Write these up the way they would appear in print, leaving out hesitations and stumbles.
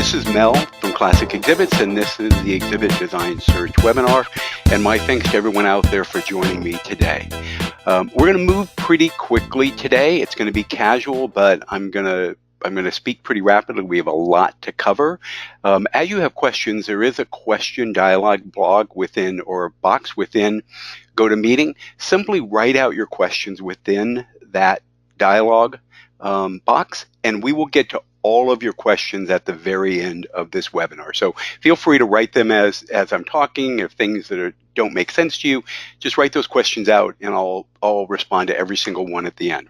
This is Mel from Classic Exhibits, and this is the Exhibit Design Search webinar. And my thanks to everyone out there for joining me today. We're going to move pretty quickly today. It's going to be casual, but I'm going to speak pretty rapidly. We have a lot to cover. As you have questions, there is a question dialogue blog within or box within GoToMeeting. Simply write out your questions within that dialogue box, and we will get to all of your questions at the very end of this webinar. So feel free to write them as I'm talking. If things that don't make sense to you, just write those questions out, and I'll respond to every single one at the end.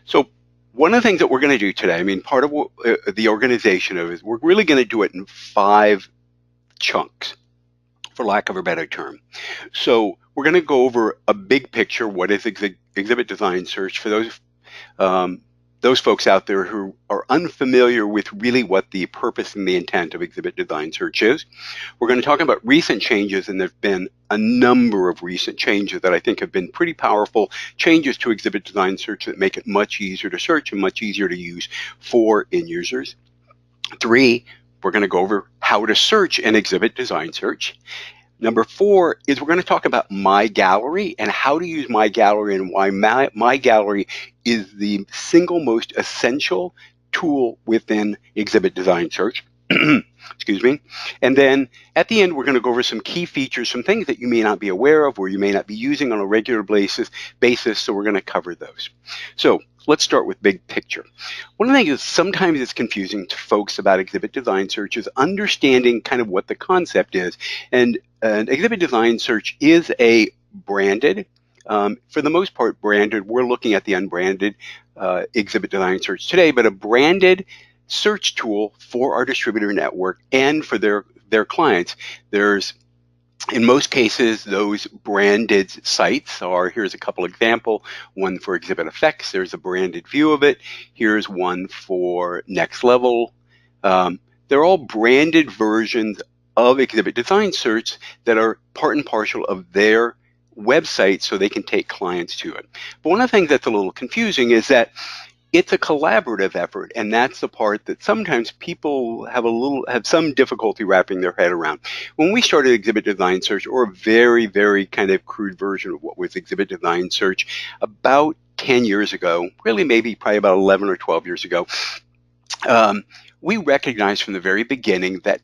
So one of the things that we're going to do today, part of what, the organization of it is we're really going to do it in 5 chunks, for lack of a better term. So we're going to go over a big picture. What is exhibit design search? For those folks out there who are unfamiliar with really what the purpose and the intent of exhibit design search is. We're going to talk about recent changes, and there have been a number of recent changes that I think have been pretty powerful changes to exhibit design search that make it much easier to search and much easier to use for end users. 3, we're going to go over how to search an exhibit design search. Number 4 is we're going to talk about My Gallery and how to use My Gallery and why My Gallery is the single most essential tool within exhibit design search. Excuse me. And then at the end, we're going to go over some key features, some things that you may not be aware of or you may not be using on a regular basis. So we're going to cover those. So let's start with big picture. One of the things that sometimes it's confusing to folks about exhibit design search is understanding kind of what the concept is. And exhibit design search is a branded, for the most part branded, we're looking at the unbranded exhibit design search today, but a branded search tool for our distributor network and for their clients. There's, in most cases, those branded sites are, here's a couple example, one for Exhibit Effects, there's a branded view of it, here's one for Next Level. They're all branded versions of exhibit design search that are part and parcel of their website so they can take clients to it. But one of the things that's a little confusing is that it's a collaborative effort, and that's the part that sometimes people have some difficulty wrapping their head around. When we started exhibit design search, or a very, very kind of crude version of what was exhibit design search, about 10 years ago, really maybe probably about 11 or 12 years ago, we recognized from the very beginning that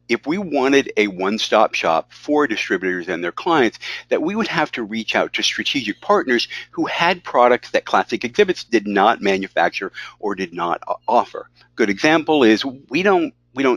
if we wanted a one-stop shop for distributors and their clients, that we would have to reach out to strategic partners who had products that Classic Exhibits did not manufacture or did not offer. Good example is we don't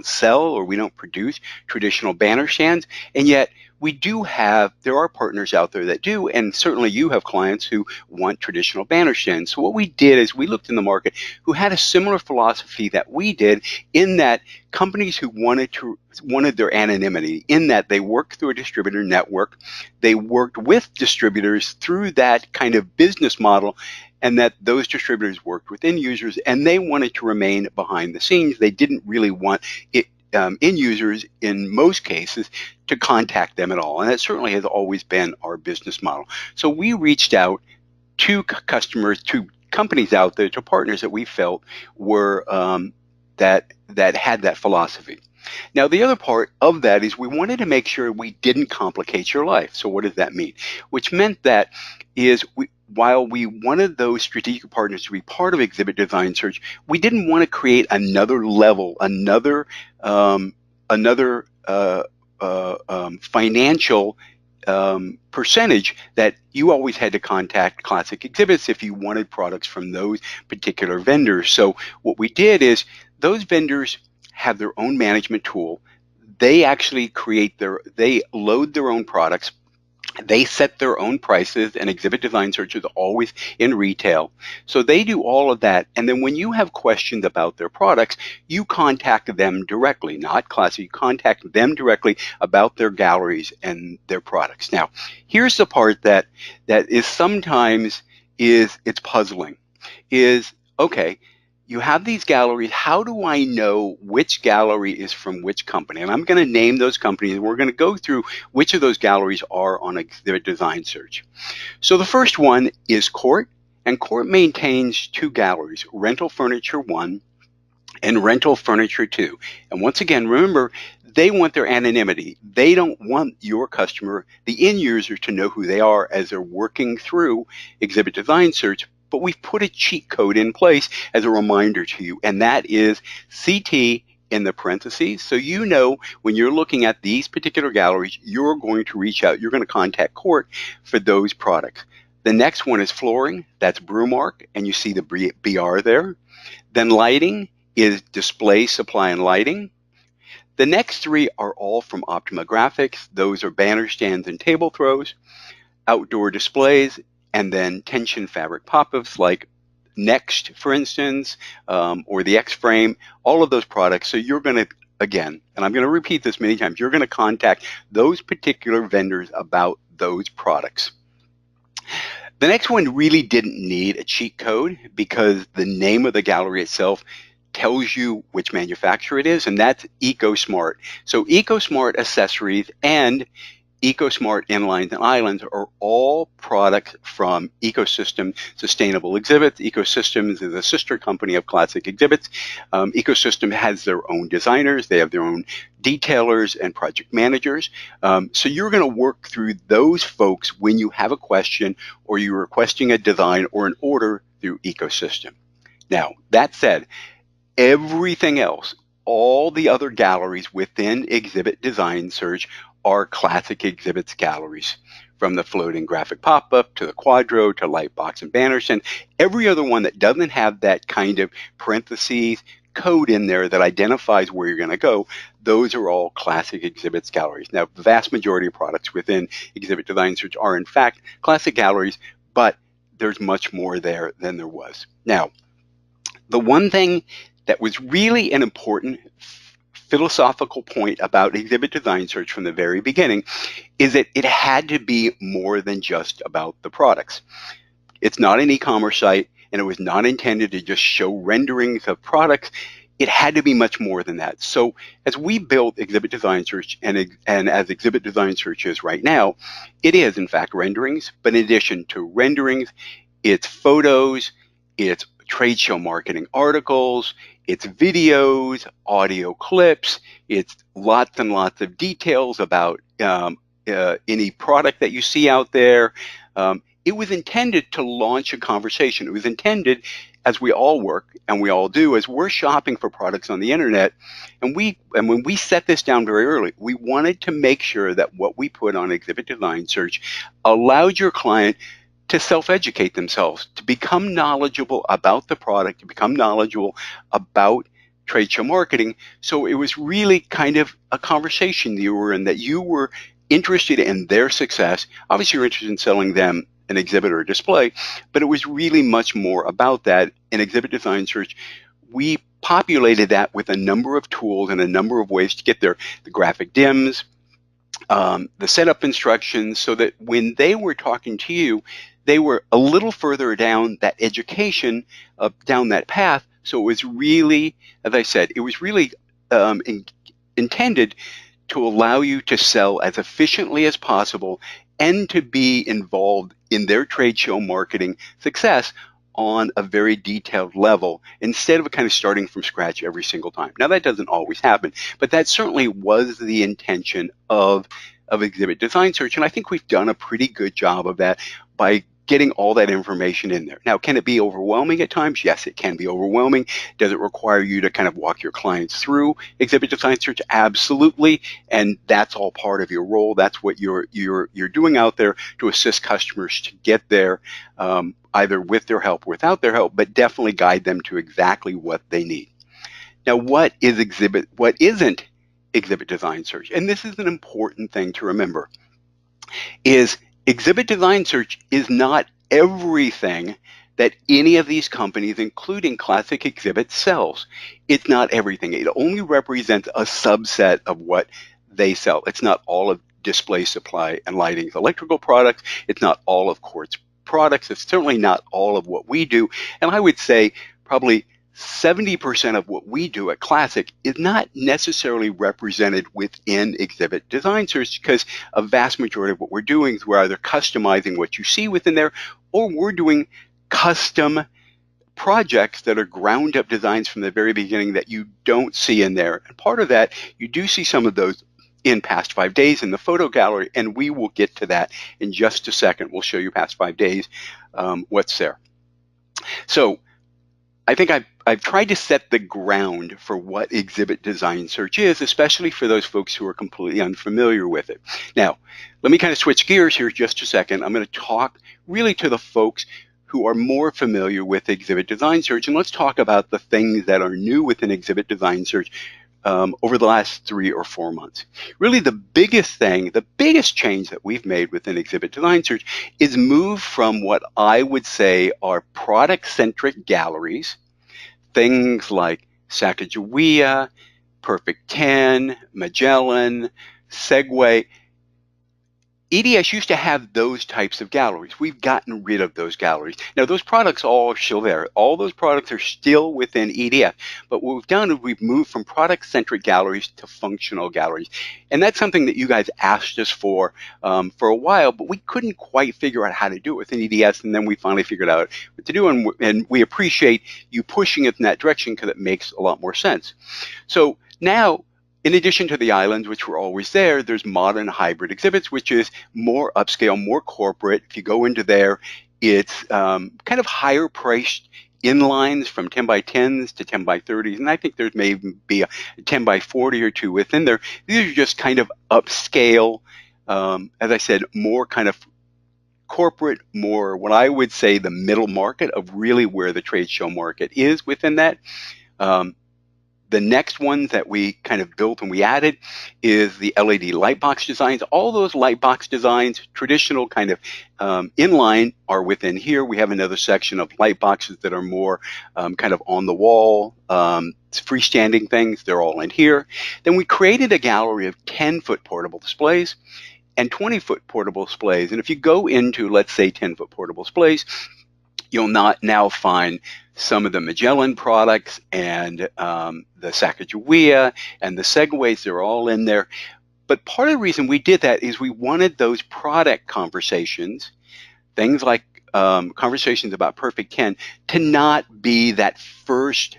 sell or we don't produce traditional banner stands, and yet there are partners out there that do, and certainly you have clients who want traditional banner stands. So what we did is we looked in the market who had a similar philosophy that we did, in that companies who wanted their anonymity, in that they worked through a distributor network, they worked with distributors through that kind of business model, and that those distributors worked with end users, and they wanted to remain behind the scenes. They didn't really want end users, in most cases, to contact them at all. And that certainly has always been our business model. So we reached out to customers, to companies out there, to partners that we felt were that had that philosophy. Now, the other part of that is we wanted to make sure we didn't complicate your life. So what does that mean? Which meant that while we wanted those strategic partners to be part of exhibit design search, we didn't want to create another level, another financial percentage that you always had to contact Classic Exhibits if you wanted products from those particular vendors. So what we did is those vendors have their own management tool. They actually they load their own products. They set their own prices, and exhibit design search is always in retail. So they do all of that. And then when you have questions about their products, you contact them directly, not Classic. You contact them directly about their galleries and their products. Now, here's the part that is sometimes it's puzzling. Okay, you have these galleries. How do I know which gallery is from which company? And I'm going to name those companies, and we're going to go through which of those galleries are on exhibit design search. So the first one is Court, and Court maintains 2 galleries, Rental Furniture 1 and rental furniture too. And once again, remember, they want their anonymity. They don't want your customer, the end user, to know who they are as they're working through exhibit design search. But we've put a cheat code in place as a reminder to you, and that is CT in the parentheses. So you know when you're looking at these particular galleries, you're going to reach out. You're going to contact Court for those products. The next one is flooring. That's Brewmark, and you see the BR there. Then lighting is display, supply, and lighting. The next three are all from Optima Graphics. Those are banner stands and table throws, outdoor displays, and then tension fabric pop-ups like Next, for instance, or the X-Frame, all of those products. So you're going to, again, and I'm going to repeat this many times, you're going to contact those particular vendors about those products. The next one really didn't need a cheat code because the name of the gallery itself tells you which manufacturer it is, and that's EcoSmart. So EcoSmart accessories and EcoSmart inlines and islands are all products from Ecosystem Sustainable Exhibits. Ecosystems is a sister company of Classic Exhibits. Ecosystem has their own designers. They have their own detailers and project managers. So you're going to work through those folks when you have a question or you're requesting a design or an order through Ecosystem. Now, that said, everything else, all the other galleries within Exhibit Design Search are Classic Exhibits galleries, from the floating graphic pop-up to the Quadro to Lightbox and banners, and every other one that doesn't have that kind of parentheses code in there that identifies where you're going to go, those are all Classic Exhibits galleries. Now, the vast majority of products within Exhibit Design Search are in fact Classic galleries, but there's much more there than there was. Now, the one thing that was really an important philosophical point about Exhibit Design Search from the very beginning is that it had to be more than just about the products. It's not an e-commerce site, and it was not intended to just show renderings of products. It had to be much more than that. So as we built Exhibit Design Search, and as Exhibit Design Search is right now, it is in fact renderings, but in addition to renderings, it's photos, it's trade show marketing articles, it's videos, audio clips, it's lots and lots of details about any product that you see out there. It was intended to launch a conversation. It was intended, as we all work and we all do, as we're shopping for products on the internet, and when we set this down very early, we wanted to make sure that what we put on Exhibit Design Search allowed your client to self-educate themselves, to become knowledgeable about the product, to become knowledgeable about trade show marketing. So it was really kind of a conversation you were in, that you were interested in their success. Obviously, you're interested in selling them an exhibit or a display, but it was really much more about that. In Exhibit Design Search, we populated that with a number of tools and a number of ways to get there. The graphic DIMs, the setup instructions, so that when they were talking to you, they were a little further down that education, down that path. So it was really, as I said, it was really intended to allow you to sell as efficiently as possible and to be involved in their trade show marketing success on a very detailed level, instead of kind of starting from scratch every single time. Now, that doesn't always happen, but that certainly was the intention of Exhibit Design Search, and I think we've done a pretty good job of that by getting all that information in there. Now, can it be overwhelming at times? Yes, it can be overwhelming. Does it require you to kind of walk your clients through Exhibit Design Search? Absolutely, and that's all part of your role. That's what you're doing out there to assist customers to get there, either with their help or without their help, but definitely guide them to exactly what they need. Now, what isn't Exhibit Design Search? And this is an important thing to remember, is Exhibit Design Search is not everything that any of these companies, including Classic Exhibit, sells. It's not everything. It only represents a subset of what they sell. It's not all of Display Supply and Lighting's electrical products. It's not all of Quartz products. It's certainly not all of what we do. And I would say probably 70% of what we do at Classic is not necessarily represented within Exhibit Design Search, because a vast majority of what we're doing is we're either customizing what you see within there, or we're doing custom projects that are ground up designs from the very beginning that you don't see in there. And part of that, you do see some of those in past 5 days in the photo gallery, and we will get to that in just a second. We'll show you past 5 days what's there. So I think I've tried to set the ground for what exhibit design search is, especially for those folks who are completely unfamiliar with it. Now, let me kind of switch gears here just a second. I'm going to talk really to the folks who are more familiar with exhibit design search, and let's talk about the things that are new within exhibit design search over the last 3 or 4 months. Really the biggest thing, the biggest change that we've made within exhibit design search is move from what I would say are product-centric galleries, things like Sacagawea, Perfect 10, Magellan, Segway. EDS used to have those types of galleries. We've gotten rid of those galleries. Now, those products all are still there. All those products are still within EDS. But what we've done is we've moved from product-centric galleries to functional galleries. And that's something that you guys asked us for a while, but we couldn't quite figure out how to do it within EDS. And then we finally figured out what to do. And we appreciate you pushing it in that direction because it makes a lot more sense. So now, in addition to the islands, which were always there, there's modern hybrid exhibits, which is more upscale, more corporate. If you go into there, it's kind of higher priced inlines from 10 by 10s to 10 by 30s. And I think there's maybe a 10 by 40 or two within there. These are just kind of upscale, as I said, more kind of corporate, more what I would say the middle market of really where the trade show market is within that. The next one that we kind of built and we added is the LED lightbox designs. All those lightbox designs, traditional kind of inline, are within here. We have another section of lightboxes that are more kind of on the wall, freestanding things. They're all in here. Then we created a gallery of 10-foot portable displays and 20-foot portable displays. And if you go into, let's say, 10-foot portable displays, you'll not now find some of the Magellan products and the Sacagawea and the Segways. They're all in there. But part of the reason we did that is we wanted those product conversations, things like conversations about Perfect 10, to not be that first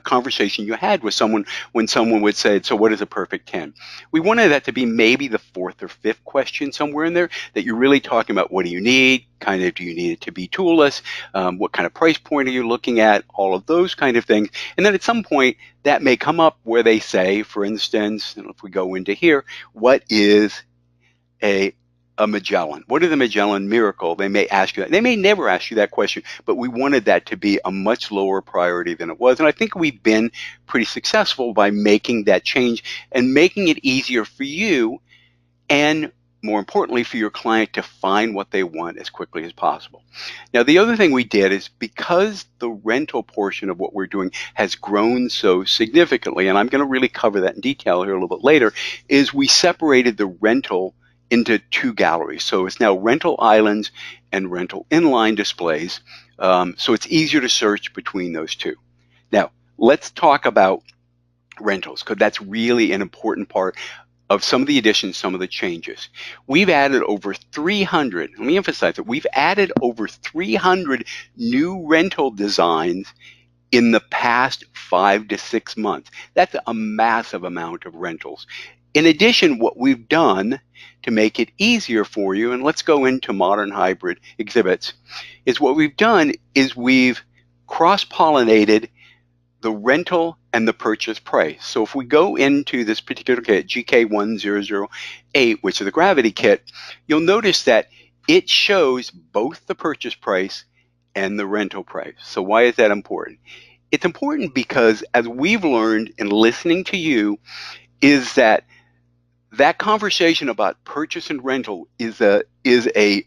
conversation you had with someone when someone would say, so what is a Perfect 10? We wanted that to be maybe the 4th or 5th question somewhere in there, that you're really talking about what do you need, kind of do you need it to be toolless, what kind of price point are you looking at, all of those kind of things. And then at some point that may come up where they say, for instance, if we go into here, what is a Magellan? What is the Magellan Miracle? They may ask you that. They may never ask you that question, but we wanted that to be a much lower priority than it was. And I think we've been pretty successful by making that change and making it easier for you and, more importantly, for your client to find what they want as quickly as possible. Now, the other thing we did is because the rental portion of what we're doing has grown so significantly, and I'm going to really cover that in detail here a little bit later, is we separated the rental into 2 galleries. So it's now rental islands and rental inline displays. So it's easier to search between those 2. Now, let's talk about rentals, because that's really an important part of some of the additions, some of the changes. We've added over 300, let me emphasize that we've added over 300 new rental designs in the past 5 to 6 months. That's a massive amount of rentals. In addition, what we've done to make it easier for you, and let's go into modern hybrid exhibits, is what we've done is we've cross-pollinated the rental and the purchase price. So if we go into this particular kit, GK1008, which is the gravity kit, you'll notice that it shows both the purchase price and the rental price. So why is that important? It's important because, as we've learned in listening to you, is that conversation about purchase and rental is a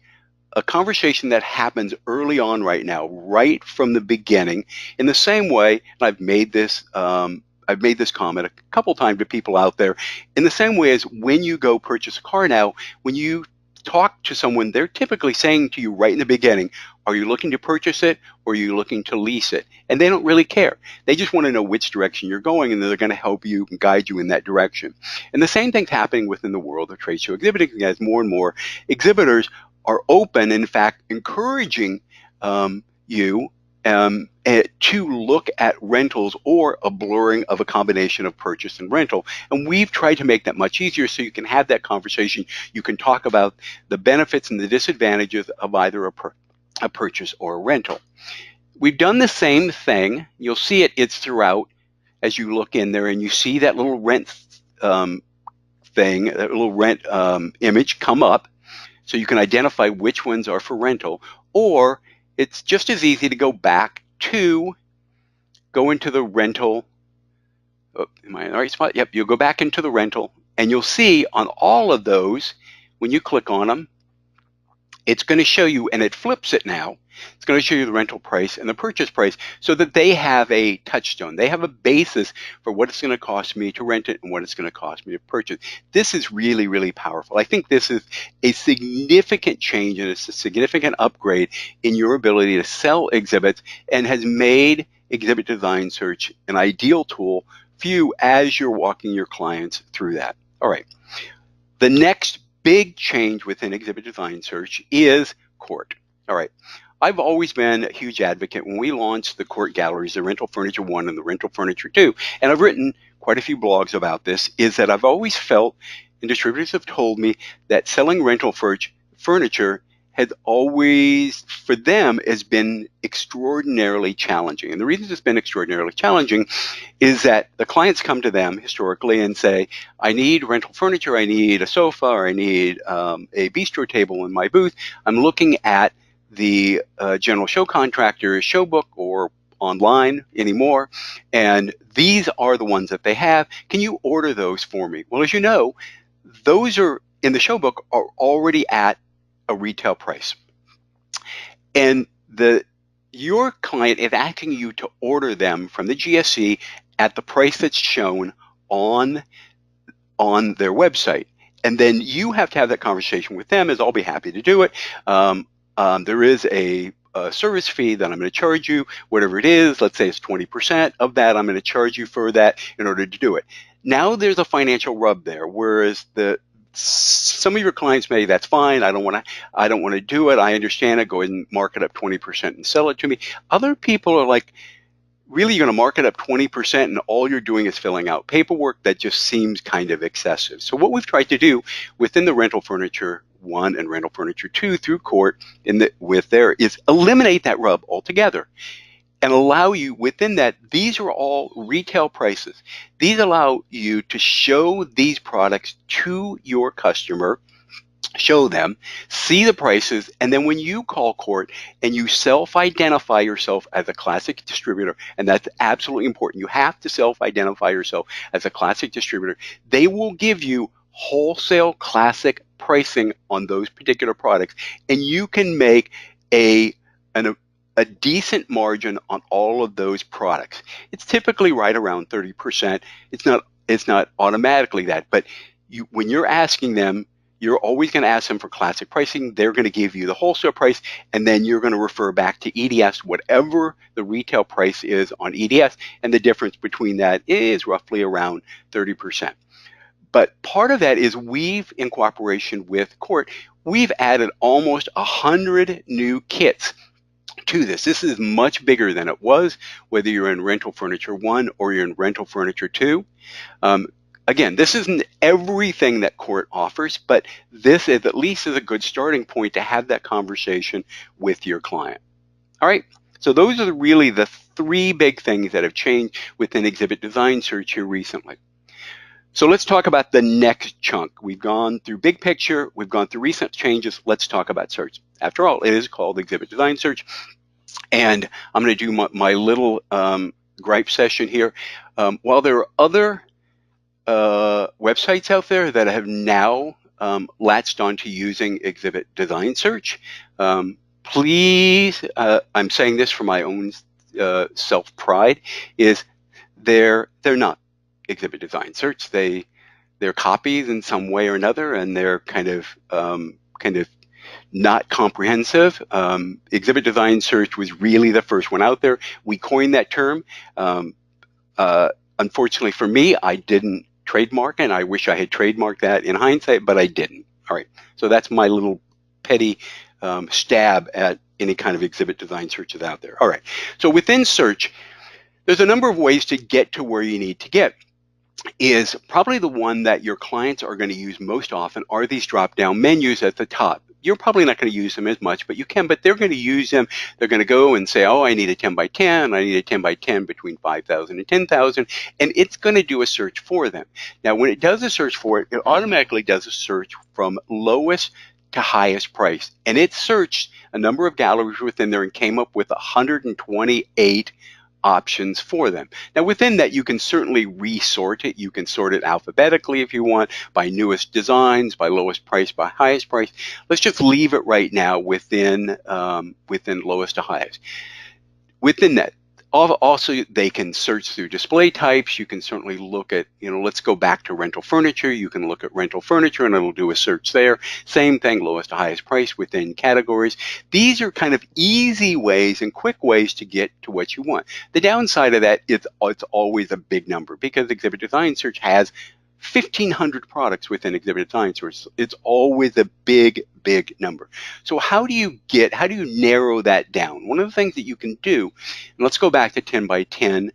conversation that happens early on right now, right from the beginning. In the same way, and I've made this comment a couple times to people out there, in the same way as when you go purchase a car now, when you talk to someone, they're typically saying to you right in the beginning, are you looking to purchase it or are you looking to lease it? And they don't really care. They just want to know which direction you're going, and they're going to help you and guide you in that direction. And the same thing's happening within the world of trade show exhibiting, as more and more exhibitors are open, in fact, encouraging you to look at rentals or a blurring of a combination of purchase and rental. And we've tried to make that much easier so you can have that conversation. You can talk about the benefits and the disadvantages of either a purchase or a rental. We've done the same thing. You'll see it's throughout as you look in there and you see that little rent thing, that little rent image come up so you can identify which ones are for rental. Or it's just as easy to go into the rental. Oh, am I in the right spot? Yep, you'll go back into the rental and you'll see on all of those, when you click on them, it's going to show you, and it flips it now, it's going to show you the rental price and the purchase price so that they have a touchstone. They have a basis for what it's going to cost me to rent it and what it's going to cost me to purchase. This is really, really powerful. I think this is a significant change and it's a significant upgrade in your ability to sell exhibits and has made Exhibit Design Search an ideal tool for you as you're walking your clients through that. All right. The next big change within Exhibit Design Search is Court. All right. I've always been a huge advocate when we launched the Court galleries, the Rental Furniture 1 and the Rental Furniture 2, and I've written quite a few blogs about this, is that I've always felt, and distributors have told me, that selling rental furniture has always, for them, has been extraordinarily challenging. And the reason it's been extraordinarily challenging is that the clients come to them historically and say, I need rental furniture, I need a sofa, or I need a bistro table in my booth. I'm looking at the general show contractor's show book or online anymore, and these are the ones that they have. Can you order those for me? Well, as you know, those are in the show book are already at a retail price, and your client is asking you to order them from the GSC at the price that's shown on their website, and then you have to have that conversation with them. As I'll be happy to do it. There is a service fee that I'm going to charge you, whatever it is. Let's say it's 20% of that. I'm going to charge you for that in order to do it. Now there's a financial rub there, whereas some of your clients may, that's fine, I don't want to do it, I understand it, go ahead and mark it up 20% and sell it to me. Other people are like, really, you're going to mark it up 20% and all you're doing is filling out paperwork? That just seems kind of excessive. So what we've tried to do within the Rental Furniture 1 and Rental Furniture 2 through Court is eliminate that rub altogether and allow you within that, these are all retail prices. These allow you to show these products to your customer, show them, see the prices, and then when you call Court and you self-identify yourself as a classic distributor, and that's absolutely important, you have to self-identify yourself as a classic distributor, they will give you wholesale classic pricing on those particular products, and you can make a decent margin on all of those products. It's typically right around 30%. It's not automatically that, but when you're asking them, you're always going to ask them for classic pricing. They're going to give you the wholesale price, and then you're going to refer back to EDS, whatever the retail price is on EDS, and the difference between that is roughly around 30%. But part of that is in cooperation with Court, we've added almost 100 new kits to this. This is much bigger than it was, whether you're in Rental Furniture 1 or you're in Rental Furniture 2. Again, this isn't everything that Court offers, but this is at least is a good starting point to have that conversation with your client. All right, so those are really the three big things that have changed within Exhibit Design Search here recently. So let's talk about the next chunk. We've gone through big picture, we've gone through recent changes, let's talk about search. After all, it is called Exhibit Design Search, and I'm going to do my little gripe session here. While there are other websites out there that have now latched onto using Exhibit Design Search, please, I'm saying this for my own self-pride, is they're not Exhibit Design Search. They're copies in some way or another, and they're kind of not comprehensive. Exhibit Design Search was really the first one out there. We coined that term. Unfortunately for me, I didn't trademark it, and I wish I had trademarked that in hindsight, but I didn't. All right, so that's my little petty stab at any kind of exhibit design searches out there. All right, so within search, there's a number of ways to get to where you need to get. Is probably the one that your clients are going to use most often are these drop-down menus at the top. You're probably not going to use them as much, but you can, but they're going to use them. They're going to go and say, oh, I need a 10 by 10. I need a 10 by 10 between 5,000 and 10,000. And it's going to do a search for them. Now, when it does a search for it, it automatically does a search from lowest to highest price. And it searched a number of galleries within there and came up with 128 options for them. Now within that, you can certainly resort it. You can sort it alphabetically if you want, by newest designs, by lowest price, by highest price. Let's just leave it right now within lowest to highest. Within that, also they can search through display types. You can certainly look at, let's go back to rental furniture. You can look at rental furniture and it'll do a search there. Same thing, lowest to highest price within categories. These are kind of easy ways and quick ways to get to what you want. The downside of that is it's always a big number because Exhibit Design Search has 1,500 products within Exhibit Design Search. It's always a big number. So how do you narrow that down? One of the things that you can do, and let's go back to 10 by 10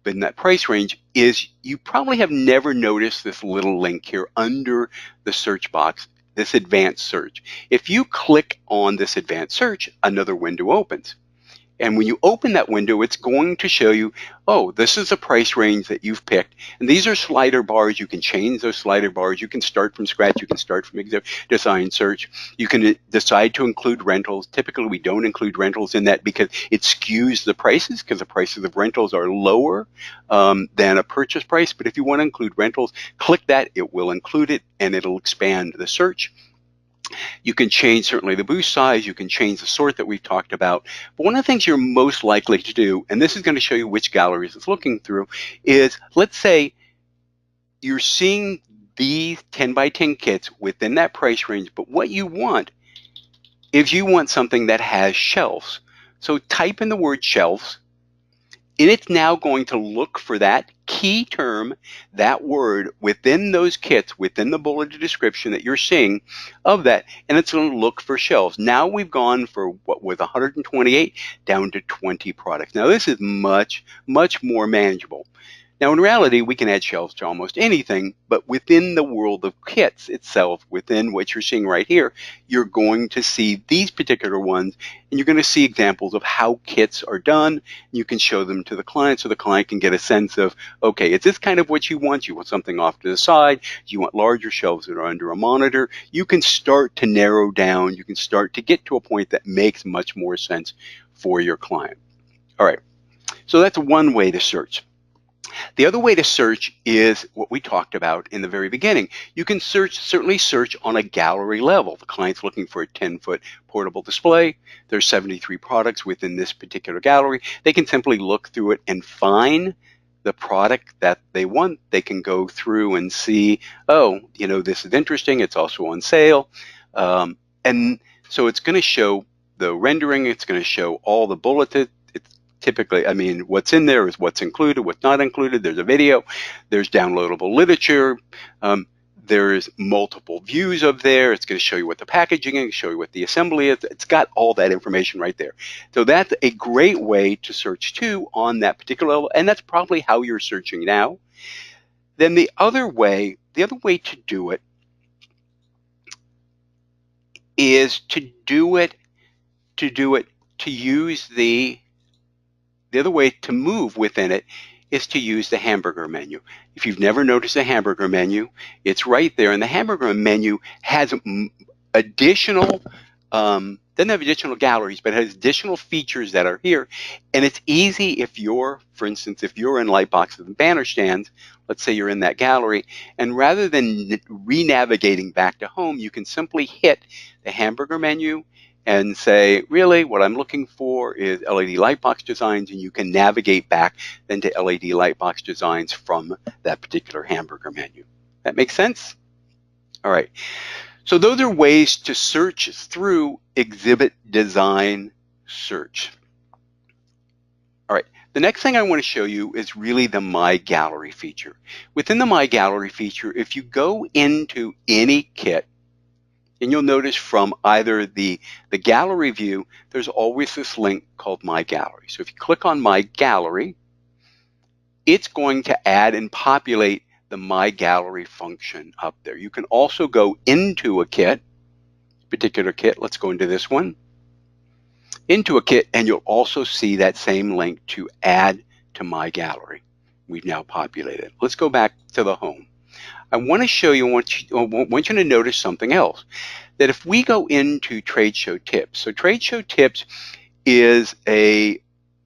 in that price range, is you probably have never noticed this little link here under the search box, this advanced search. If you click on this advanced search, another window opens. And when you open that window, it's going to show you, oh, this is the price range that you've picked. And these are slider bars. You can change those slider bars. You can start from scratch. You can start from Exhibit Design Search. You can decide to include rentals. Typically, we don't include rentals in that because it skews the prices, because the prices of rentals are lower than a purchase price. But if you want to include rentals, click that. It will include it, and it'll expand the search. You can change certainly the boost size, you can change the sort that we've talked about. But one of the things you're most likely to do, and this is going to show you which galleries it's looking through, is let's say you're seeing these 10 by 10 kits within that price range, but what you want is you want something that has shelves. So type in the word shelves, and it's now going to look for that key term, that word within those kits, within the bulleted description that you're seeing of that, and it's going to look for shelves. Now we've gone for what was 128 down to 20 products. Now this is much more manageable. Now in reality, we can add shelves to almost anything, but within the world of kits itself, within what you're seeing right here, you're going to see these particular ones, and you're going to see examples of how kits are done. You can show them to the client so the client can get a sense of, okay, is this kind of what you want? You want something off to the side? Do you want larger shelves that are under a monitor? You can start to narrow down. You can start to get to a point that makes much more sense for your client. All right, so that's one way to search. The other way to search is what we talked about in the very beginning. You can certainly search on a gallery level. The client's looking for a 10-foot portable display. There's 73 products within this particular gallery. They can simply look through it and find the product that they want. They can go through and see, oh, this is interesting. It's also on sale. And so it's going to show the rendering. It's going to show all the bulleted. Typically, what's in there is what's included, what's not included. There's a video, there's downloadable literature, there's multiple views of there. It's going to show you what the packaging is, show you what the assembly is. It's got all that information right there. So that's a great way to search too on that particular level, and that's probably how you're searching now. Then the other way to do it is to use the other way to move within it is to use the hamburger menu. If you've never noticed the hamburger menu, it's right there. And the hamburger menu has additional, doesn't have additional galleries, but has additional features that are here. And it's easy if you're, for instance, if you're in lightboxes and banner stands, let's say you're in that gallery, and rather than re-navigating back to home, you can simply hit the hamburger menu and say, really, what I'm looking for is LED lightbox designs, and you can navigate back then to LED lightbox designs from that particular hamburger menu. That makes sense? All right. So those are ways to search through Exhibit Design Search. All right. The next thing I want to show you is really the My Gallery feature. Within the My Gallery feature, if you go into any kit, And you'll notice from either the gallery view, there's always this link called My Gallery. So if you click on My Gallery, it's going to add and populate the My Gallery function up there. You can also go into a kit, particular kit. Let's go into this one. Into a kit, and you'll also see that same link to add to My Gallery. We've now populated. Let's go back to the home. I want to show you, I want you to notice something else. That if we go into Trade Show Tips, so Trade Show Tips is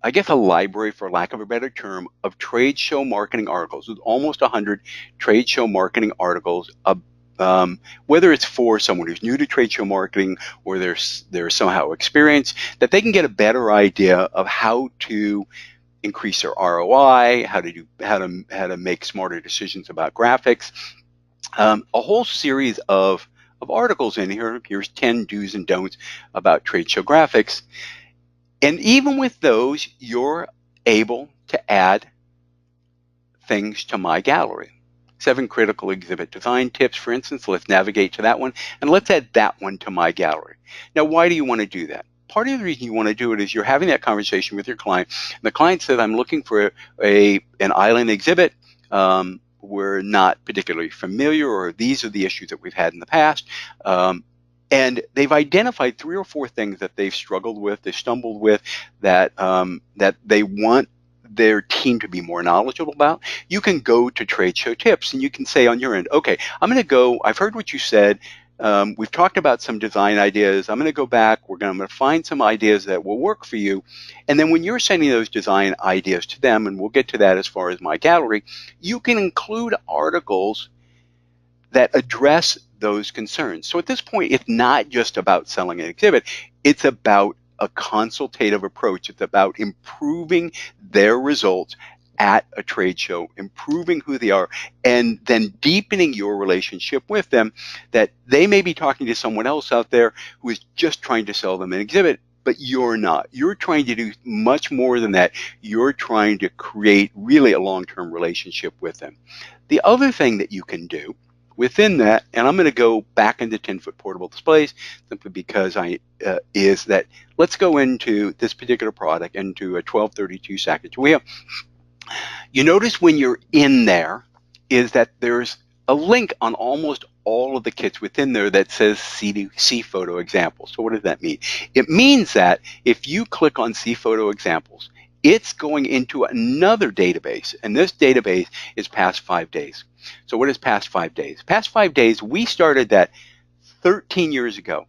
I guess a library, for lack of a better term, of trade show marketing articles. With almost 100 trade show marketing articles, whether it's for someone who's new to trade show marketing or they're somehow experienced, that they can get a better idea of how to increase their ROI, how to make smarter decisions about graphics. A whole series of articles in here. Here's 10 do's and don'ts about trade show graphics. And even with those, you're able to add things to My Gallery. 7 critical exhibit design tips, for instance. Let's navigate to that one, and let's add that one to My Gallery. Now, why do you want to do that? Part of the reason you want to do it is you're having that conversation with your client. And the client says, I'm looking for an island exhibit. We're not particularly familiar, or these are the issues that we've had in the past. And they've identified 3 or 4 things that they've struggled with, they stumbled with, that they want their team to be more knowledgeable about. You can go to Trade Show Tips and you can say on your end, okay, I'm going to go, I've heard what you said. We've talked about some design ideas. I'm going to go back. I'm going to find some ideas that will work for you. And then when you're sending those design ideas to them, and we'll get to that as far as My Gallery, you can include articles that address those concerns. So at this point, it's not just about selling an exhibit. It's about a consultative approach. It's about improving their results at a trade show, improving who they are, and then deepening your relationship with them, that they may be talking to someone else out there who is just trying to sell them an exhibit, but you're not. You're trying to do much more than that. You're trying to create really a long-term relationship with them. The other thing that you can do within that, and I'm going to go back into 10-foot portable displays simply because is that let's go into this particular product, into a 1232 Sacagawea. You notice when you're in there is that there's a link on almost all of the kits within there that says see photo examples. So what does that mean? It means that if you click on see photo examples, it's going into another database, and this database is past 5 days. So what is past 5 days? Past 5 days, we started that 13 years ago.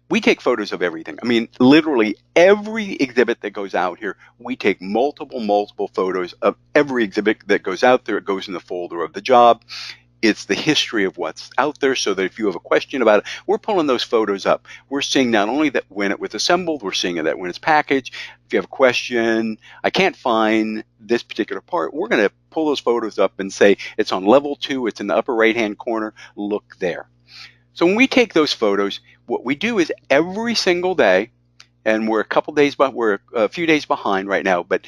We take photos of everything. I mean, literally every exhibit that goes out here, we take multiple photos of every exhibit that goes out there. It goes in the folder of the job. It's the history of what's out there, so that if you have a question about it, we're pulling those photos up. We're seeing not only that when it was assembled, we're seeing that when it's packaged. If you have a question, I can't find this particular part, we're going to pull those photos up and say, it's on level 2, it's in the upper right-hand corner, look there. So when we take those photos, what we do is every single day, and we're a few days behind right now, but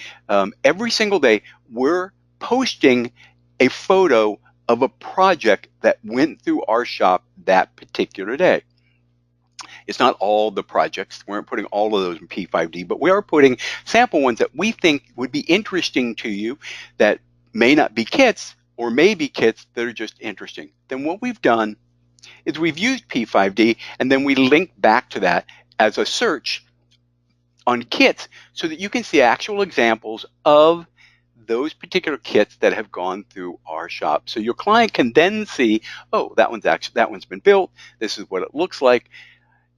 every single day, we're posting a photo of a project that went through our shop that particular day. It's not all the projects. We aren't putting all of those in P5D, but we are putting sample ones that we think would be interesting to you, that may not be kits, or may be kits that are just interesting. Then what we've done is we've used P5D, and then we link back to that as a search on kits so that you can see actual examples of those particular kits that have gone through our shop. So your client can then see, oh, that one's been built. This is what it looks like.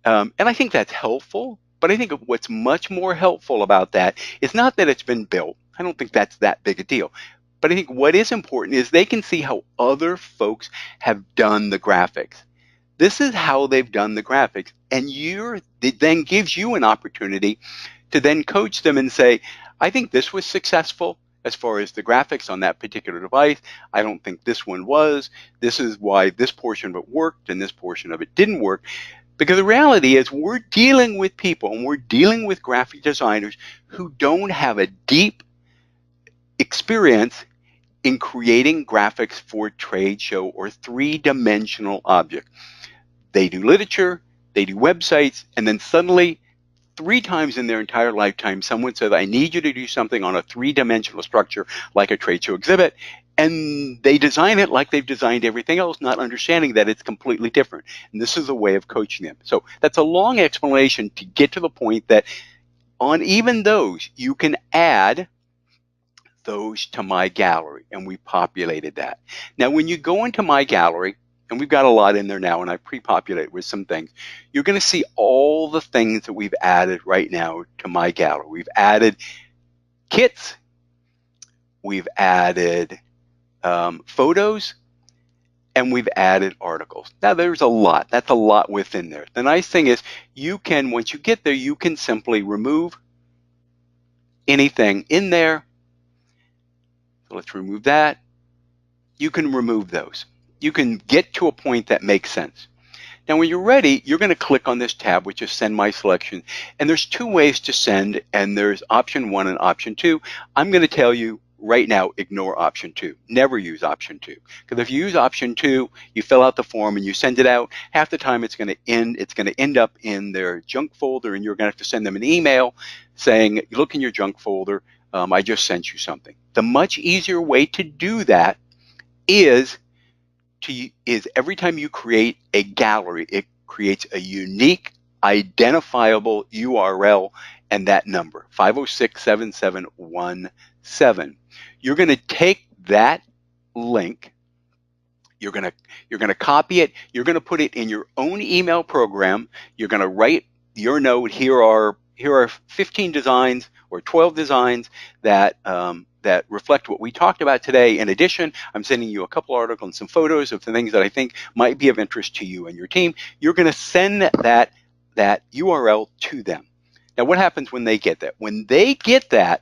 And I think that's helpful. But I think what's much more helpful about that is not that it's been built. I don't think that's that big a deal. But I think what is important is they can see how other folks have done the graphics. This is how they've done the graphics. And it then gives you an opportunity to then coach them and say, I think this was successful as far as the graphics on that particular device. I don't think this one was. This is why this portion of it worked and this portion of it didn't work. Because the reality is we're dealing with people, and we're dealing with graphic designers who don't have a deep experience in creating graphics for trade show or 3-dimensional objects. they do literature, they do websites, and then suddenly 3 times in their entire lifetime, someone said, I need you to do something on a 3-dimensional structure like a trade show exhibit. And they design it like they've designed everything else, not understanding that it's completely different. And this is a way of coaching them. So that's a long explanation to get to the point that on even those, you can add those to my gallery, and we populated that. Now, when you go into my gallery, and we've got a lot in there now, and I pre-populate with some things, you're going to see all the things that we've added right now to my gallery. We've added kits, we've added photos, and we've added articles. Now, there's a lot. That's a lot within there. The nice thing is you can, once you get there, you can simply remove anything in there. So let's remove that. You can remove those. You can get to a point that makes sense. Now, when you're ready, you're going to click on this tab, which is Send My Selection. And there's 2 ways to send, and there's option 1 and option 2. I'm going to tell you right now, ignore option 2. Never use option 2. Because if you use option 2, you fill out the form and you send it out, half the time it's going to end up in their junk folder, and you're going to have to send them an email saying, look in your junk folder, I just sent you something. The much easier way to do that is every time you create a gallery, it creates a unique, identifiable URL and that number, 5067717. You're going to take that link, you're going to copy it, you're going to put it in your own email program, you're going to write your note, here are 15 designs or 12 designs that reflect what we talked about today. In addition, I'm sending you a couple articles and some photos of the things that I think might be of interest to you and your team. You're going to send that URL to them. Now, what happens when they get that? When they get that,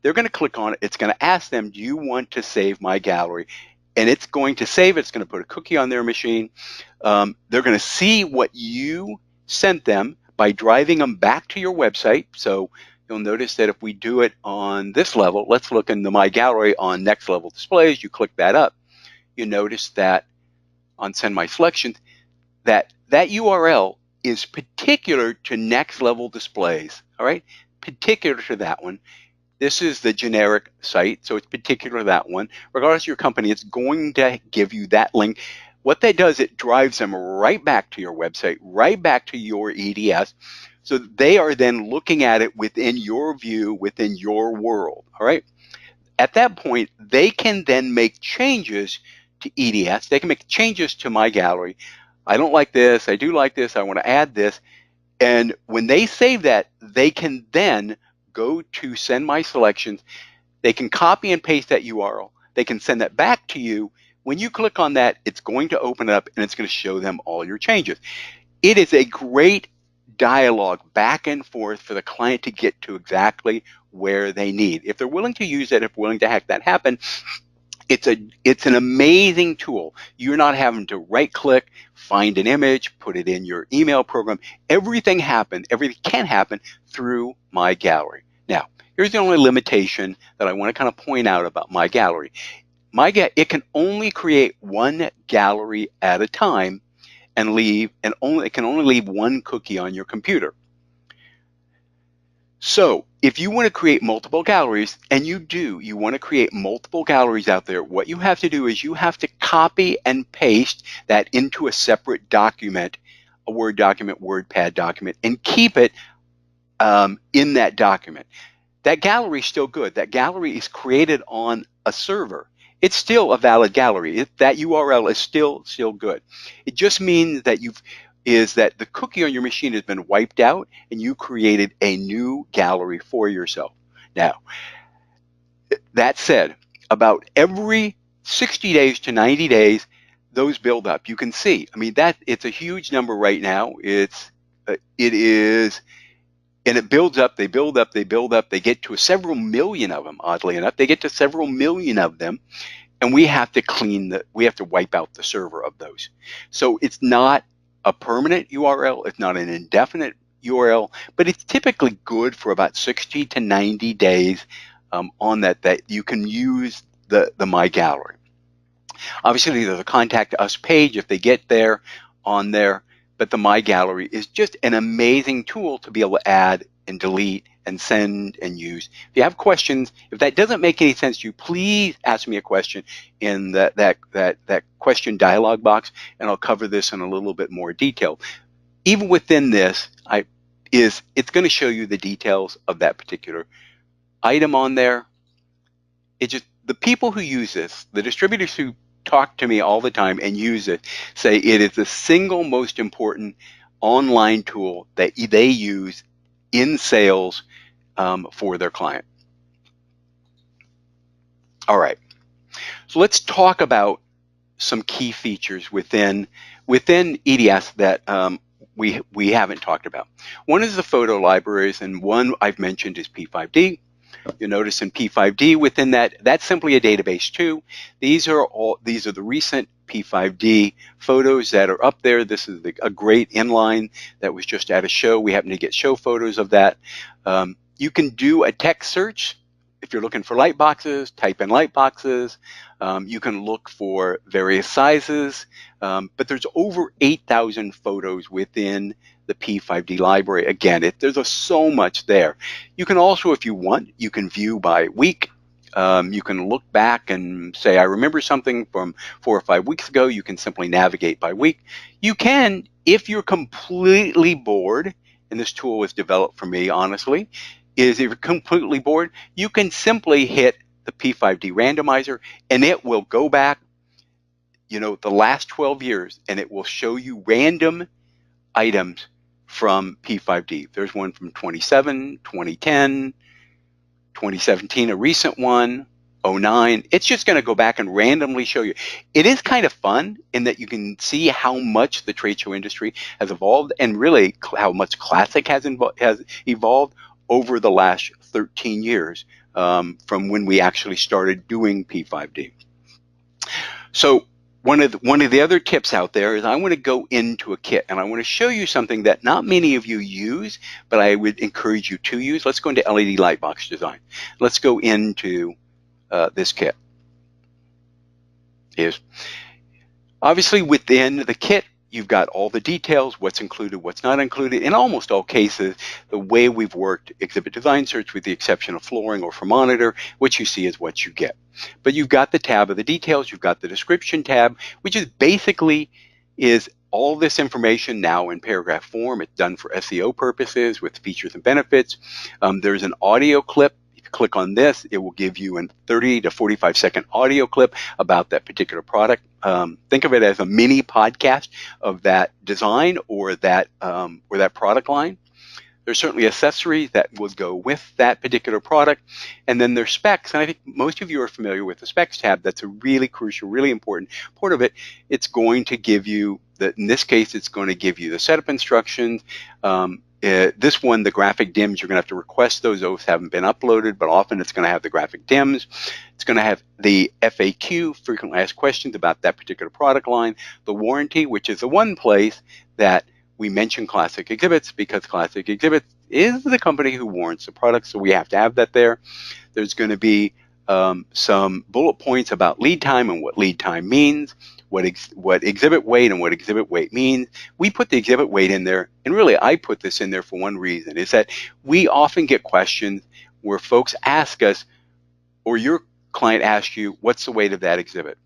they're going to click on it. It's going to ask them, do you want to save my gallery? And it's going to save it. It's going to put a cookie on their machine. They're going to see what you sent them by driving them back to your website. So you'll notice that if we do it on this level, let's look in the My Gallery on Next Level Displays, you click that up, you notice that on Send My Selections, that URL is particular to Next Level Displays, all right? Particular to that one. This is the generic site, so it's particular to that one. Regardless of your company, it's going to give you that link. What that does, it drives them right back to your website, right back to your EDS. So they are then looking at it within your view, within your world, all right? At that point, they can then make changes to EDS. They can make changes to my gallery. I don't like this. I do like this. I want to add this. And when they save that, they can then go to Send My Selections. They can copy and paste that URL. They can send that back to you. When you click on that, it's going to open up and it's going to show them all your changes. It is a great dialogue back and forth for the client to get to exactly where they need. If they're willing to use it, if willing to have that happen, it's an amazing tool. You're not having to right click, find an image, put it in your email program. Everything can happen through My Gallery. Now, here's the only limitation that I want to kind of point out about My Gallery. It can only create one gallery at a time and it can only leave one cookie on your computer. So if you want to create multiple galleries, and you want to create multiple galleries out there, what you have to do is you have to copy and paste that into a separate document, a Word document, WordPad document, and keep it in that document. That gallery is still good. That gallery is created on a server. It's still a valid gallery. That URL is still good. It just means that the cookie on your machine has been wiped out and you created a new gallery for yourself. Now, that said, about every 60 days to 90 days, those build up. You can see, I mean, it's a huge number right now. It is, and it builds up, they build up, they get to several million of them, oddly enough. They get to several million of them, and we have to wipe out the server of those. So it's not a permanent URL, it's not an indefinite URL, but it's typically good for about 60 to 90 days on that you can use the My Gallery. Obviously, there's a Contact Us page if they get there on there. but the My Gallery is just an amazing tool to be able to add and delete and send and use. If you have questions, if that doesn't make any sense to you, please ask me a question in that question dialog box, and I'll cover this in a little bit more detail. Even within this, it's going to show you the details of that particular item on there. It just, the people who use this, the distributors who talk to me all the time and use it, say it is the single most important online tool that they use in sales for their client. All right, so let's talk about some key features within EDS that we haven't talked about. One is the photo libraries, and one I've mentioned is P5D. You'll notice in P5D within that's simply a database too. These are the recent P5D photos that are up there. This is a great inline that was just at a show. We happen to get show photos of that. You can do a text search. If you're looking for light boxes, type in light boxes. You can look for various sizes, but there's over 8,000 photos within the P5D library. Again, there's so much there. You can also, if you want, you can view by week. You can look back and say, I remember something from 4 or 5 weeks ago. You can simply navigate by week. You can, if you're completely bored, and this tool was developed for me, honestly, is if you're completely bored, you can simply hit the P5D randomizer, and it will go back, the last 12 years, and it will show you random items from P5D. There's one from 2007, 2010, 2017, a recent one, 09. It's just going to go back and randomly show you. It is kind of fun in that you can see how much the trade show industry has evolved, and really how much Classic has evolved over the last 13 years from when we actually started doing P5D. So one of the other tips out there is I want to go into a kit, and I want to show you something that not many of you use, but I would encourage you to use. Let's go into LED Lightbox design. Let's go into this kit. Obviously within the kit, you've got all the details, what's included, what's not included. In almost all cases, the way we've worked exhibit design search, with the exception of flooring or for monitor, what you see is what you get. But you've got the tab of the details, you've got the description tab, which is basically all this information now in paragraph form. It's done for SEO purposes with features and benefits. There's an audio clip. Click on this, it will give you a 30 to 45 second audio clip about that particular product. Think of it as a mini podcast of that design or that product line. There's certainly accessories that will go with that particular product, and then there's specs. And I think most of you are familiar with the specs tab. That's a really crucial, really important part of it. It's going to give you in this case, it's going to give you the setup instructions. This one, the graphic dims, you're going to have to request those. Those haven't been uploaded, but often it's going to have the graphic dims. It's going to have the FAQ, frequently asked questions about that particular product line. The warranty, which is the one place that we mention Classic Exhibits, because Classic Exhibits is the company who warrants the product, so we have to have that there. There's going to be some bullet points about lead time and what lead time means, what exhibit weight and what exhibit weight means. We put the exhibit weight in there, and really I put this in there for one reason, is that we often get questions where folks ask us, or your client asks you, what's the weight of that exhibit?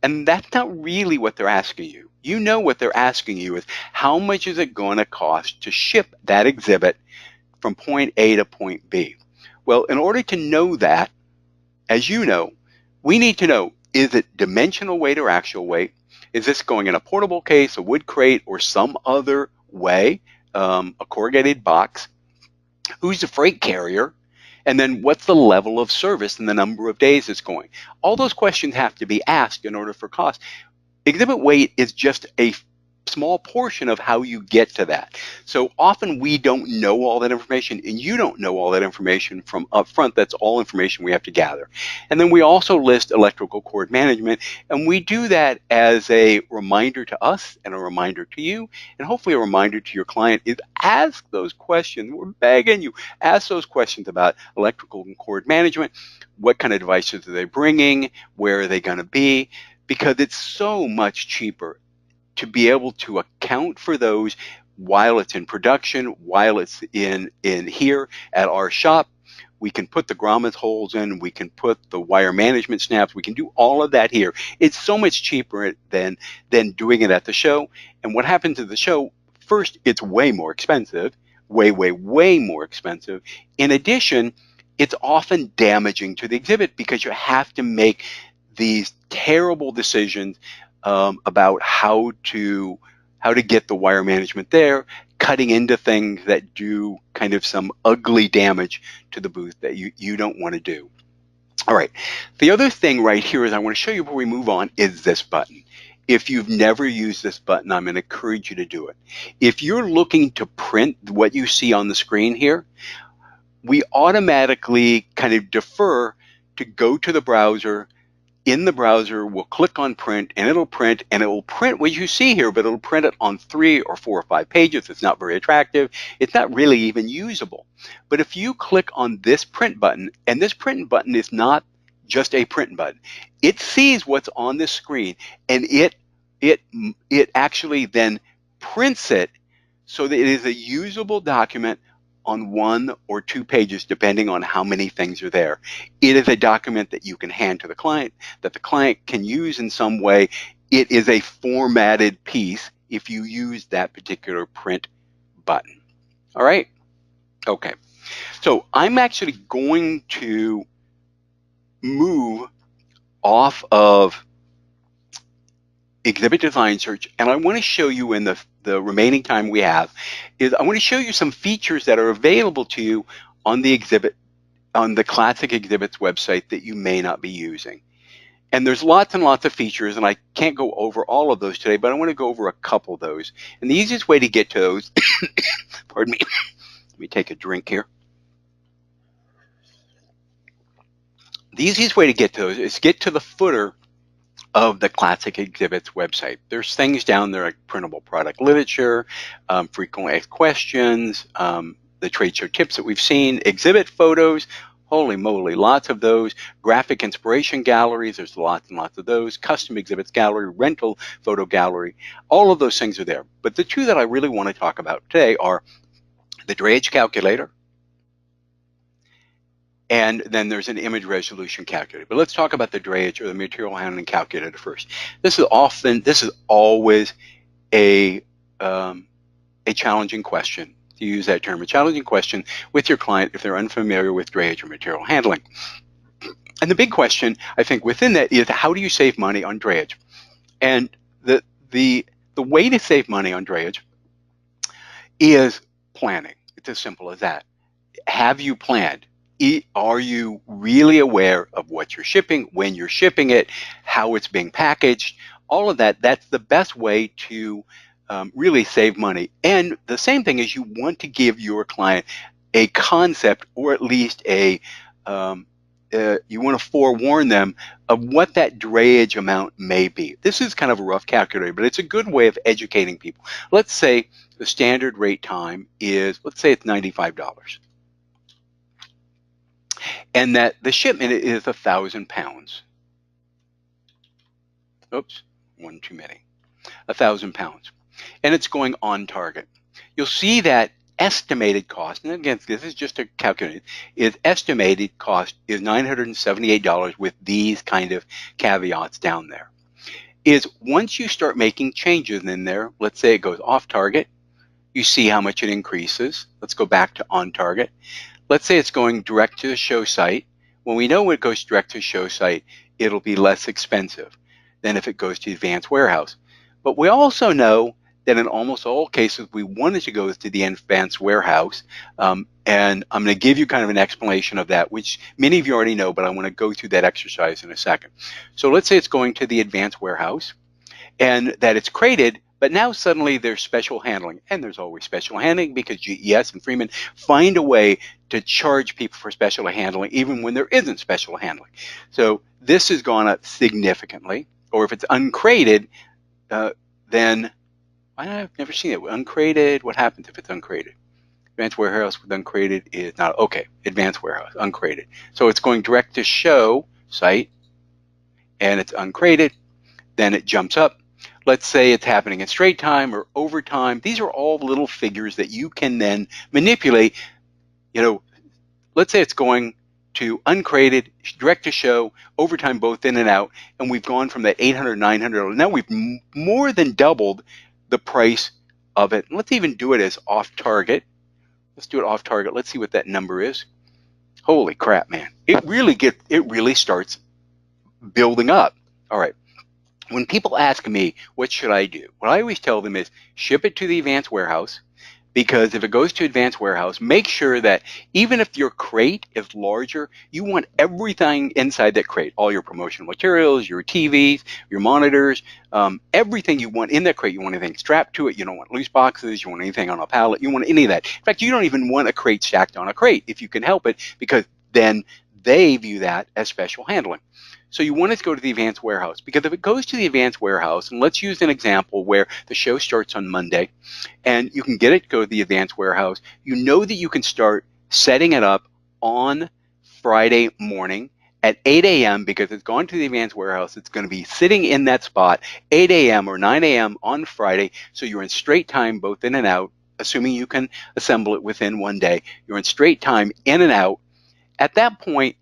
And that's not really what they're asking you. You know what they're asking you is, how much is it going to cost to ship that exhibit from point A to point B? Well, in order to know that, as you know, we need to know, is it dimensional weight or actual weight? Is this going in a portable case, a wood crate, or some other way, a corrugated box? Who's the freight carrier? And then what's the level of service and the number of days it's going? All those questions have to be asked in order for cost. Exhibit weight is just a small portion of how you get to that. So often we don't know all that information, and you don't know all that information from up front. That's all information we have to gather. And then we also list electrical cord management, and we do that as a reminder to us and a reminder to you, and hopefully a reminder to your client, is ask those questions. We're begging you, ask those questions about electrical and cord management. What kind of devices are they bringing? Where are they going to be? Because it's so much cheaper to be able to account for those while it's in production, while it's in here at our shop. We can put the grommet holes in, we can put the wire management snaps, we can do all of that here. It's so much cheaper than doing it at the show. And what happens at the show, first, it's way more expensive, way more expensive. In addition, it's often damaging to the exhibit because you have to make these terrible decisions about how to get the wire management there, cutting into things that do kind of some ugly damage to the booth that you don't want to do. All right, the other thing right here is I want to show you before we move on is this button. If you've never used this button, I'm going to encourage you to do it. If you're looking to print what you see on the screen here, we automatically kind of defer to go to the browser. In the browser, we'll click on print, and it will print what you see here, but it'll print it on 3 or 4 or 5 pages. It's not very attractive. It's not really even usable. But if you click on this print button, and this print button is not just a print button, it sees what's on this screen, and it actually then prints it so that it is a usable document on 1 or 2 pages, depending on how many things are there. It is a document that you can hand to the client, that the client can use in some way. It is a formatted piece if you use that particular print button. All right? Okay. So I'm actually going to move off of Exhibit Design Search, and I want to show you in the remaining time we have is I want to show you some features that are available to you on the Classic Exhibits website that you may not be using. And there's lots and lots of features, and I can't go over all of those today, but I want to go over a couple of those. And the easiest way to get to those, pardon me, let me take a drink here. The easiest way to get to those is get to the footer of the Classic Exhibits website. There's things down there like printable product literature, frequently asked questions, the trade show tips that we've seen, exhibit photos, holy moly, lots of those, graphic inspiration galleries, there's lots and lots of those, custom exhibits gallery, rental photo gallery, all of those things are there. But the two that I really want to talk about today are the drayage calculator, and then there's an image resolution calculator. But let's talk about the drayage or the material handling calculator first. This is always a challenging question, to use that term, a challenging question with your client if they're unfamiliar with drayage or material handling. And the big question, I think, within that is how do you save money on drayage? And the way to save money on drayage is planning. It's as simple as that. Have you planned? Are you really aware of what you're shipping, when you're shipping it, how it's being packaged, all of that? That's the best way to really save money. And the same thing is you want to give your client a concept, or at least you want to forewarn them of what that drayage amount may be. This is kind of a rough calculator, but it's a good way of educating people. Let's say the standard rate time is, let's say it's $95. And that the shipment is 1,000 pounds. Oops, one too many. 1,000 pounds. And it's going on target. You'll see that estimated cost, and again, this is just a calculator, is estimated cost is $978 with these kind of caveats down there. Is once you start making changes in there, let's say it goes off target, you see how much it increases. Let's go back to on target. Let's say it's going direct to the show site. When we know when it goes direct to the show site, it'll be less expensive than if it goes to the advanced warehouse. But we also know that in almost all cases, we wanted to go to the advanced warehouse. And I'm going to give you kind of an explanation of that, which many of you already know, but I want to go through that exercise in a second. So let's say it's going to the advanced warehouse and that it's crated, but now suddenly there's special handling, and there's always special handling because GES and Freeman find a way to charge people for special handling even when there isn't special handling. So this has gone up significantly. Or if it's uncrated, then I've never seen it. Uncrated, what happens if it's uncrated? Advanced warehouse with uncrated is not, okay, advanced warehouse, uncrated. So it's going direct to show site, and it's uncrated, then it jumps up. let's say it's happening in straight time or overtime. These are all little figures that you can then manipulate. Let's say it's going to uncrated, direct to show, overtime, both in and out, and we've gone from that 800, 900. Now we've more than doubled the price of it. Let's even do it as off target. Let's do it off target. Let's see what that number is. Holy crap, man. It really starts building up. All right. When people ask me, what should I do? What I always tell them is ship it to the advanced warehouse, because if it goes to advanced warehouse, make sure that even if your crate is larger, you want everything inside that crate, all your promotional materials, your TVs, your monitors, everything you want in that crate. You want anything strapped to it. You don't want loose boxes. You want anything on a pallet. You want any of that. In fact, you don't even want a crate stacked on a crate if you can help it, because then they view that as special handling. So you want it to go to the advanced warehouse, because if it goes to the advanced warehouse, and let's use an example where the show starts on Monday and you can get it to go to the advanced warehouse, you know that you can start setting it up on Friday morning at 8 a.m. because it's gone to the advanced warehouse. It's going to be sitting in that spot 8 a.m. or 9 a.m. on Friday. So you're in straight time, both in and out, assuming you can assemble it within one day. You're in straight time, in and out. At that point,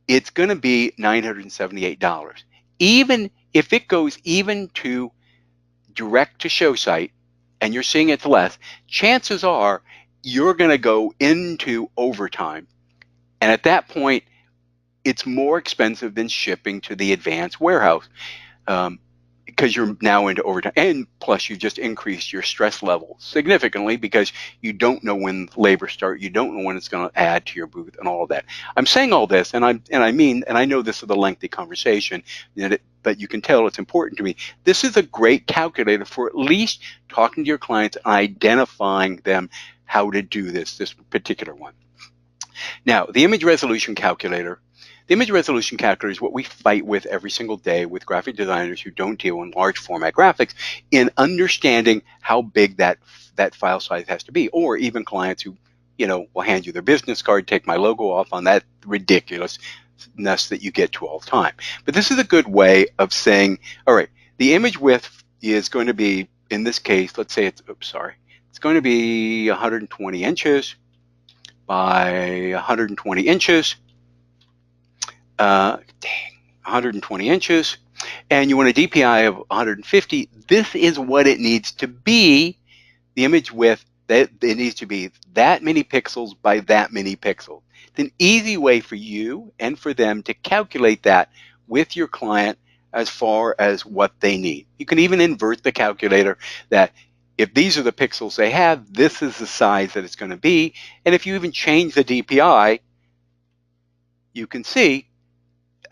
it's going to be $978. Even if it goes even to direct to show site and you're seeing it's less, chances are you're going to go into overtime. And at that point, it's more expensive than shipping to the advanced warehouse, because you're now into overtime. And plus, you just increased your stress level significantly, because you don't know when labor starts. You don't know when it's going to add to your booth and all of that. I'm saying all this, and I know this is a lengthy conversation, but you can tell it's important to me. This is a great calculator for at least talking to your clients and identifying them how to do this particular one. Now, the image resolution calculator. The image resolution calculator is what we fight with every single day with graphic designers who don't deal in large format graphics, in understanding how big that file size has to be, or even clients who, will hand you their business card, take my logo off on that ridiculousness that you get to all the time. But this is a good way of saying, all right, the image width is going to be, in this case, let's say it's going to be 120 inches by 120 inches. 120 inches, and you want a DPI of 150. This is what it needs to be. The image width, that it needs to be that many pixels by that many pixels. It's an easy way for you and for them to calculate that with your client as far as what they need. You can even invert the calculator that if these are the pixels they have, this is the size that it's going to be. And if you even change the DPI, you can see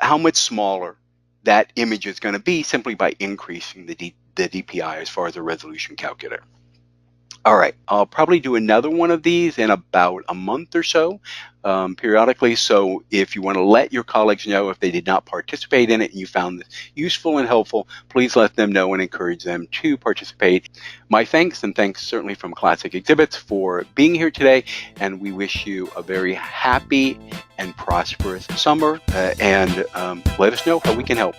how much smaller that image is going to be simply by increasing the DPI as far as the resolution calculator. All right, I'll probably do another one of these in about a month or so, periodically. So if you want to let your colleagues know if they did not participate in it and you found this useful and helpful, please let them know and encourage them to participate. My thanks, and thanks certainly from Classic Exhibits for being here today. And we wish you a very happy and prosperous summer, and let us know how we can help.